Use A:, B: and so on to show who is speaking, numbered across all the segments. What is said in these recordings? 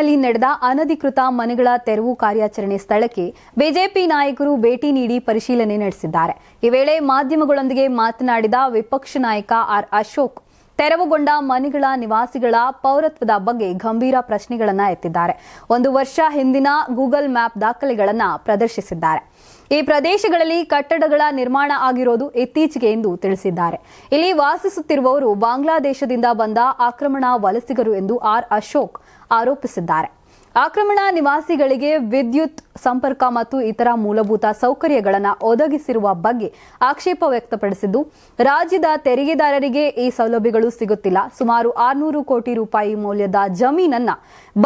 A: ಬೆಂಗಳೂರಿನಲ್ಲಿ ನಡೆದ ಅನಧಿಕೃತ ಮನೆಗಳ ತೆರವು ಕಾರ್ಯಾಚರಣೆ ಸ್ಥಳಕ್ಕೆ ಬಿಜೆಪಿ ನಾಯಕರು ಭೇಟಿ ನೀಡಿ ಪರಿಶೀಲನೆ ನಡೆಸಿದ್ದಾರೆ. ಈ ವೇಳೆ ಮಾಧ್ಯಮಗಳೊಂದಿಗೆ ಮಾತನಾಡಿದ ವಿಪಕ್ಷ ನಾಯಕ ಆರ್ ಅಶೋಕ್, ತೆರವುಗೊಂಡ ಮನೆಗಳ ನಿವಾಸಿಗಳ ಪೌರತ್ವದ ಬಗ್ಗೆ ಗಂಭೀರ ಪ್ರಶ್ನೆಗಳನ್ನು ಎತ್ತಿದ್ದಾರೆ. 1 ವರ್ಷ ಹಿಂದಿನ ಗೂಗಲ್ ಮ್ಯಾಪ್ ದಾಖಲೆಗಳನ್ನು ಪ್ರದರ್ಶಿಸಿದ್ದಾರೆ. ಈ ಪ್ರದೇಶಗಳಲ್ಲಿ ಕಟ್ಟಡಗಳ ನಿರ್ಮಾಣ ಆಗಿರೋದು ಇತ್ತೀಚೆಗೆ ಎಂದು ತಿಳಿಸಿದ್ದಾರೆ. ಇಲ್ಲಿ ವಾಸಿಸುತ್ತಿರುವವರು ಬಾಂಗ್ಲಾದೇಶದಿಂದ ಬಂದ ಆಕ್ರಮಣ ವಲಸಿಗರು ಎಂದು ಆರ್ ಅಶೋಕ್ ಆರೋಪಿಸಿದ್ದಾರೆ. ಆಕ್ರಮಣ ನಿವಾಸಿಗಳಿಗೆ ವಿದ್ಯುತ್ ಸಂಪರ್ಕ ಮತ್ತು ಇತರ ಮೂಲಭೂತ ಸೌಕರ್ಯಗಳನ್ನು ಒದಗಿಸಿರುವ ಬಗ್ಗೆ ಆಕ್ಷೇಪ ವ್ಯಕ್ತಪಡಿಸಿದ್ದು, ರಾಜ್ಯದ ತೆರಿಗೆದಾರರಿಗೆ ಈ ಸೌಲಭ್ಯಗಳು ಸಿಗುತ್ತಿಲ್ಲ. ಸುಮಾರು 600 ಕೋಟಿ ರೂಪಾಯಿ ಮೌಲ್ಯದ ಜಮೀನನ್ನ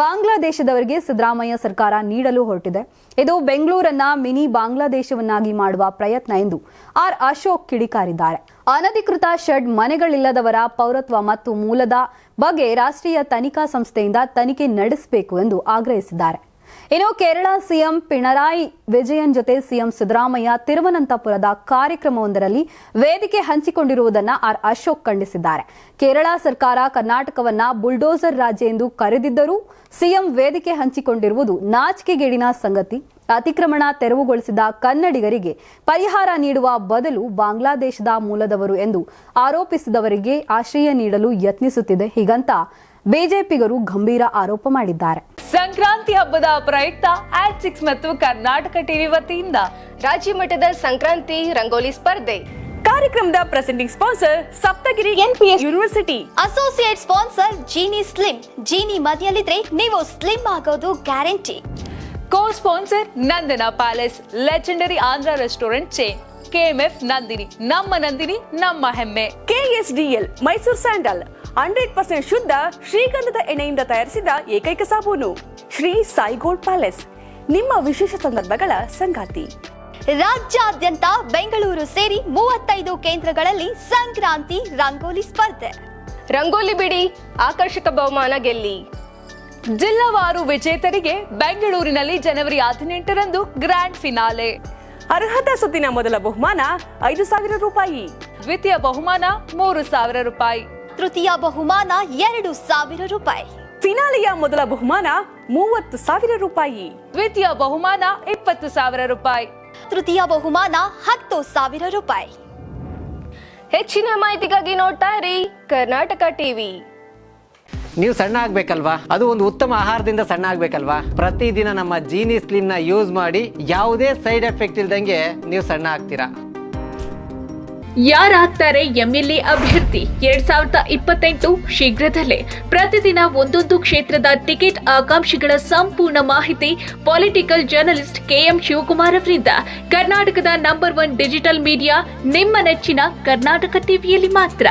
A: ಬಾಂಗ್ಲಾದೇಶದವರಿಗೆ ಸಿದ್ದರಾಮಯ್ಯ ಸರ್ಕಾರ ನೀಡಲು ಹೊರಟಿದೆ. ಇದು ಬೆಂಗಳೂರನ್ನ ಮಿನಿ ಬಾಂಗ್ಲಾದೇಶವನ್ನಾಗಿ ಮಾಡುವ ಪ್ರಯತ್ನ ಎಂದು ಆರ್ ಅಶೋಕ್ ಕಿಡಿಕಾರಿದ್ದಾರೆ. ಅನಧಿಕೃತ ಶೆಡ್ ಮನೆಗಳಿಲ್ಲದವರ ಪೌರತ್ವ ಮತ್ತು ಮೂಲದ ಬಗ್ಗೆ ರಾಷ್ಟ್ರೀಯ ತನಿಖಾ ಸಂಸ್ಥೆಯಿಂದ ತನಿಖೆ ನಡೆಸಬೇಕು ಎಂದು ಆಗ್ರಹಿಸಿದ್ದಾರೆ. ಇನ್ನು ಕೇರಳ ಸಿಎಂ ಪಿಣರಾಯಿ ವಿಜಯನ್ ಜೊತೆ ಸಿಎಂ ಸಿದ್ದರಾಮಯ್ಯ ತಿರುವನಂತಪುರದ ಕಾರ್ಯಕ್ರಮವೊಂದರಲ್ಲಿ ವೇದಿಕೆ ಹಂಚಿಕೊಂಡಿರುವುದನ್ನು ಆರ್ ಅಶೋಕ್ ಖಂಡಿಸಿದ್ದಾರೆ. ಕೇರಳ ಸರ್ಕಾರ ಕರ್ನಾಟಕವನ್ನ ಬುಲ್ಡೋಸರ್ ರಾಜ್ಯ ಎಂದು ಕರೆದಿದ್ದರೂ ಸಿಎಂ ವೇದಿಕೆ ಹಂಚಿಕೊಂಡಿರುವುದು ನಾಚಿಕೆಗೇಡಿನ ಸಂಗತಿ. ಅತಿಕ್ರಮಣ ತೆರವುಗೊಳಿಸಿದ ಕನ್ನಡಿಗರಿಗೆ ಪರಿಹಾರ ನೀಡುವ ಬದಲು ಬಾಂಗ್ಲಾದೇಶದ ಮೂಲದವರು ಎಂದು ಆರೋಪಿಸಿದವರಿಗೆ ಆಶ್ರಯ ನೀಡಲು ಯತ್ನಿಸುತ್ತಿದೆ. ಹೀಗಂತ ಬಿಜೆಪಿಗರು ಗಂಭೀರ ಆರೋಪ ಮಾಡಿದ್ದಾರೆ.
B: ಸಂಕ್ರಾಂತಿ ಹಬ್ಬದ ಪ್ರಯುಕ್ತ ಆಟ್6 ಮತ್ತು ಕರ್ನಾಟಕ ಟಿವಿ ವತಿಯಿಂದ
C: ರಾಜ್ಯ ಮಟ್ಟದ ಸಂಕ್ರಾಂತಿ ರಂಗೋಲಿ ಸ್ಪರ್ಧೆ.
B: ಕಾರ್ಯಕ್ರಮದ presenting sponsor Saptagiri NPS university.
C: Associate sponsor Jeeni slim. Jeeni ಮನೆಯಲ್ಲಿದ್ರೆ ನೀವು ಸ್ಲಿಮ್ ಆಗೋದು guarantee.
B: Co sponsor Nandana palace, legendary Andhra restaurant chain. KMF Nandini, ನಮ್ಮ ನಂದಿನಿ ನಮ್ಮ ಹೆಮ್ಮೆ. KSDL ಮೈಸೂರು ಸ್ಯಾಂಡಲ್ 100% ಶುದ್ಧ ಶ್ರೀಗಂಧದ ಎಣ್ಣೆಯಿಂದ ತಯಾರಿಸಿದ ಏಕೈಕ ಸಾಬೂನು. ಶ್ರೀ ಸಾಯಿ ಗೋಲ್ಡ್ ಪ್ಯಾಲೇಸ್, ನಿಮ್ಮ ವಿಶೇಷ ಸಂದರ್ಭಗಳ ಸಂಗಾತಿ.
C: ರಾಜ್ಯಾದ್ಯಂತ ಬೆಂಗಳೂರು ಸೇರಿ 35 ಕೇಂದ್ರಗಳಲ್ಲಿ ಸಂಕ್ರಾಂತಿ ರಂಗೋಲಿ ಸ್ಪರ್ಧೆ. ರಂಗೋಲಿ ಬಿಡಿ, ಆಕರ್ಷಕ ಬಹುಮಾನ ಗೆಲ್ಲಿ.
B: ಜಿಲ್ಲಾವಾರು ವಿಜೇತರಿಗೆ ಬೆಂಗಳೂರಿನಲ್ಲಿ ಜನವರಿ 18ರಂದು ಗ್ರ್ಯಾಂಡ್ ಫಿನಾಲೆ.
D: ಅರ್ಹತಾ ಸುತ್ತಿನ ಮೊದಲ ಬಹುಮಾನ 5,000 ರೂಪಾಯಿ,
B: ದ್ವಿತೀಯ ಬಹುಮಾನ 3,000 ರೂಪಾಯಿ,
C: ತೃತೀಯ ಬಹುಮಾನ 2,000 ರೂಪಾಯಿ,
D: ಫಿನಾಲೆಯ ಮೊದಲ ಬಹುಮಾನ 30,000 ರೂಪಾಯಿ,
B: ದ್ವಿತೀಯ ಬಹುಮಾನ 20,000 ರೂಪಾಯಿ,
C: ತೃತೀಯ ಬಹುಮಾನ 10,000 ರೂಪಾಯಿ. ಹೆಚ್ಚಿನ ಮಾಹಿತಿಗಾಗಿ ನೋಡ್ತಾ ಇರಿ ಕರ್ನಾಟಕ ಟಿವಿ.
E: ನೀವು ಸಣ್ಣ ಆಗ್ಬೇಕಲ್ವಾ? ಅದು ಒಂದು ಉತ್ತಮ ಆಹಾರದಿಂದ ಸಣ್ಣ ಆಗ್ಬೇಕಲ್ವಾ? ಪ್ರತಿದಿನ ನಮ್ಮ ಜೀನಿ ಸ್ಲಿಮ್ ನ ಯೂಸ್ ಮಾಡಿ ಯಾವುದೇ ಸೈಡ್ ಎಫೆಕ್ಟ್ ಇಲ್ದಂಗೆ ನೀವು ಸಣ್ಣ ಆಗ್ತೀರಾ.
F: ಯಾರಾಗ್ತಾರೆ MLA ಅಭ್ಯರ್ಥಿ 2028 ಶೀಘ್ರದಲ್ಲೇ. ಪ್ರತಿದಿನ ಒಂದೊಂದು ಕ್ಷೇತ್ರದ ಟಿಕೆಟ್ ಆಕಾಂಕ್ಷಿಗಳ ಸಂಪೂರ್ಣ ಮಾಹಿತಿ ಪೊಲಿಟಿಕಲ್ ಜರ್ನಲಿಸ್ಟ್ KM ಶಿವಕುಮಾರ್ ಅವರಿಂದ. ಕರ್ನಾಟಕದ ನಂಬರ್ 1 ಡಿಜಿಟಲ್ ಮೀಡಿಯಾ ನಿಮ್ಮ ನೆಚ್ಚಿನ ಕರ್ನಾಟಕ ಟಿವಿಯಲ್ಲಿ ಮಾತ್ರ.